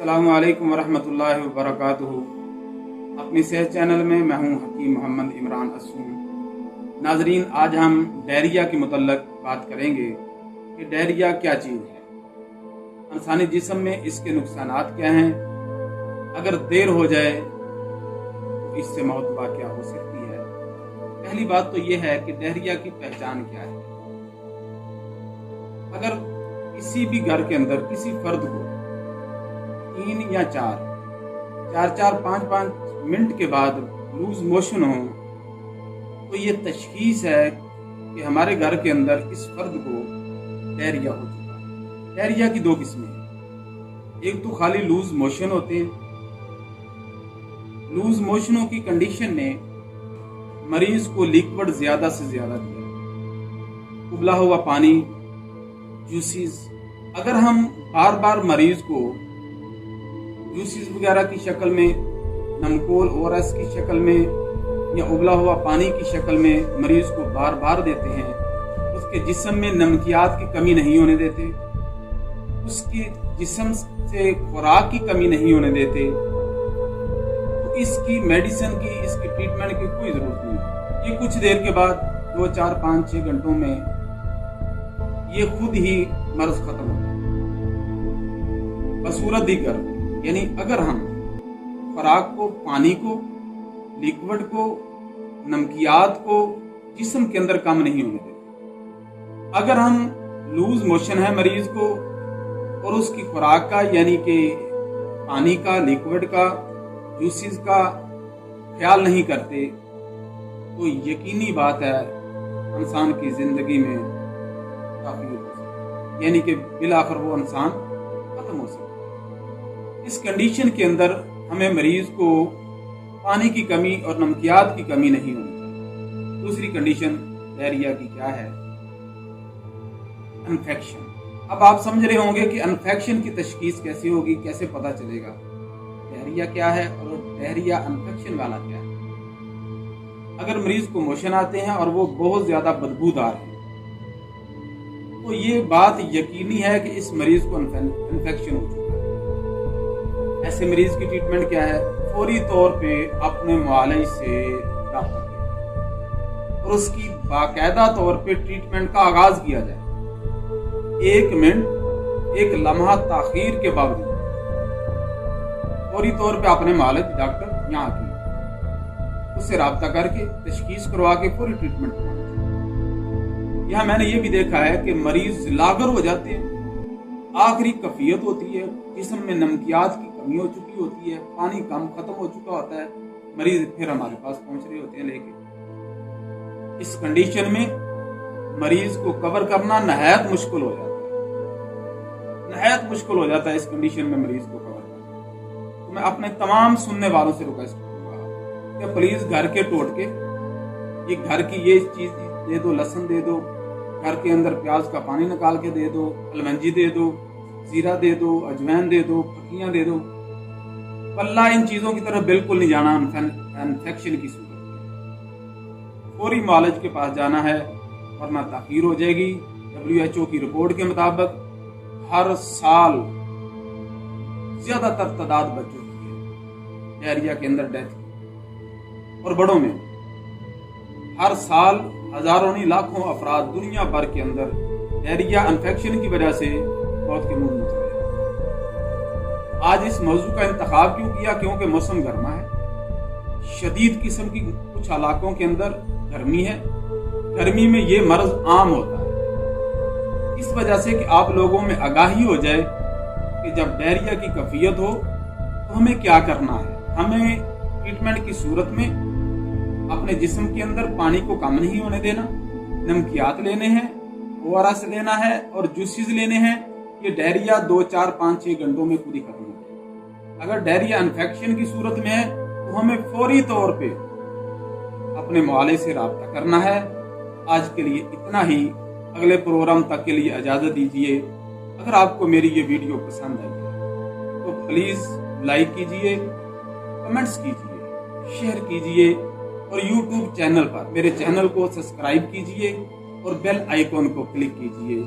अस्सलामु अलैकुम वरहमतुल्लाहि वबरकातुहू। अपनी सेहत चैनल में मैं हूं हकीम मोहम्मद इमरान असूम। नाजरीन, आज हम डायरिया के मुतल्लक बात करेंगे कि डायरिया क्या चीज़ है, इंसानी जिस्म में इसके नुकसानात क्या हैं, अगर देर हो जाए तो इससे मौत वाक़या हो सकती है। पहली बात तो यह है कि डायरिया की पहचान क्या है। अगर किसी भी घर के अंदर किसी फर्द को 3 या 4 मिनट के बाद लूज मोशन हो तो ये तशखीस है कि हमारे घर के अंदर इस फर्द को डायरिया हो चुका है। डायरिया की 2 किस्में हैं, एक तो खाली लूज मोशन होते हैं। लूज मोशनों की कंडीशन ने मरीज को लिक्विड ज्यादा से ज्यादा दिया, उबला हुआ पानी, जूसेस। अगर हम बार बार मरीज को जूसेस वगैरह की शक्ल में, नमकोल ओआरएस की शक्ल में या उबला हुआ पानी की शक्ल में मरीज को बार बार देते हैं, उसके जिस्म में नमकियात की कमी नहीं होने देते, उसके जिस्म से खुराक की कमी नहीं होने देते, तो इसकी मेडिसिन की, इसकी ट्रीटमेंट की कोई जरूरत नहीं। ये कुछ देर के बाद 2, 4, 5, 6 घंटों में ये खुद ही मर्ज खत्म होता है। बसूरत दीगर, यानी अगर हम खुराक को, पानी को, लिक्विड को, नमकियात को जिस्म के अंदर कम नहीं होने देते। अगर हम लूज मोशन है मरीज को और उसकी खुराक का, यानी कि पानी का, लिक्विड का, जूसेस का ख्याल नहीं करते, तो यकीनी बात है इंसान की जिंदगी में काफी हो सकती है, यानी कि बिलाखिर वो इंसान खत्म हो सकता है। इस कंडीशन के अंदर हमें मरीज को पानी की कमी और नमकियात की कमी नहीं होनी चाहिए। दूसरी कंडीशन डायरिया की क्या है? इन्फेक्शन। अब आप समझ रहे होंगे कि इन्फेक्शन की तशखीस कैसे होगी, कैसे पता चलेगा डायरिया क्या है और डायरिया इन्फेक्शन वाला क्या है। अगर मरीज को मोशन आते हैं और वो बहुत ज्यादा बदबूदार है तो ये बात यकीनी है कि इस मरीज को इन्फेक्शन हो चुका है। ऐसे मरीज की ट्रीटमेंट क्या है? फौरी तौर पे अपने मुआलिज से रब्ता किया और उसकी बाकायदा तौर पे ट्रीटमेंट का आगाज किया जाए। 1 मिनट, 1 लम्हा ताखीर के बावजूद फौरी तौर पे अपने मुआलिज डॉक्टर यहाँ की उससे रब्ता करके तशखीस करवा के पूरी ट्रीटमेंट करवाना। यहाँ मैंने ये भी देखा है कि मरीज लागर हो जाते हैं, आखिरी कफियत होती है, जिस्म में नमकियात की कमी हो चुकी होती है, पानी कम खत्म हो चुका होता है, मरीज फिर हमारे पास पहुंच रहे होते हैं लेके। इस कंडीशन में मरीज को कवर करना नहायत मुश्किल हो जाता है, नहायत मुश्किल हो जाता है इस कंडीशन में मरीज को कवर करना। तो मैं अपने तमाम सुनने वालों से रिक्वेस्ट करूंगा कि प्लीज घर के टोटके, ये घर की ये चीज दे दो, लहसुन दे दो, घर के अंदर प्याज का पानी निकाल के दे दो, कलमंजी दे दो, जीरा दे दो, अजवैन दे दो, फकियां दे दो। पल्ला इन चीजों की तरफ बिल्कुल नहीं जाना इन्फेक्शन की सूरत में। फौरी मुआलिज के पास जाना है वरना ताखीर हो जाएगी। WHO की रिपोर्ट के मुताबिक हर साल ज्यादातर तादाद बच्चों की है डायरिया के अंदर डेथ की, और बड़ों में हर साल हजारों नहीं लाखों अफराद दुनिया भर के अंदर डायरिया इन्फेक्शन की वजह से मौत के मुंह में चले। आज इस मौजू का इंतखाब क्यों किया? क्योंकि मौसम गर्मा है, शदीद किस्म की कुछ इलाकों के अंदर गर्मी है, गर्मी में ये मर्ज आम होता है। इस वजह से कि आप लोगों में आगाही हो जाए कि जब डायरिया की कफियत हो तो हमें क्या करना है। हमें ट्रीटमेंट की सूरत में अपने जिस्म के अंदर पानी को कम नहीं होने देना, नमकियात लेने हैं, ओआरएस लेना है और जूसेस लेने हैं। ये डायरिया 2, 4, 5, 6 घंटों में पूरी खत्म हो जाएगी। अगर डायरिया इन्फेक्शन की सूरत में है तो हमें फौरी तौर पे अपने मुआलिज से रब्ता करना है। आज के लिए इतना ही, अगले प्रोग्राम तक के लिए इजाजत दीजिए। अगर आपको मेरी ये वीडियो पसंद आई तो प्लीज लाइक कीजिए, कमेंट्स कीजिए, शेयर कीजिए और YouTube चैनल पर मेरे चैनल को सब्सक्राइब कीजिए और बेल आइकॉन को क्लिक कीजिए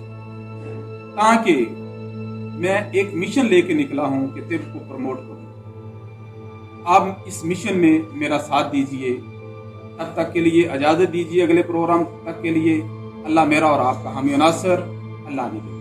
ताकि میں ایک مشن لے کے نکلا ہوں کہ طب کو پروموٹ کروں۔ آپ اس مشن میں میرا ساتھ دیجئے۔ تب تک کے لیے اجازت دیجیے، اگلے پروگرام تک کے لیے اللہ میرا اور آپ کا حامی و ناصر، اللہ نگہبان۔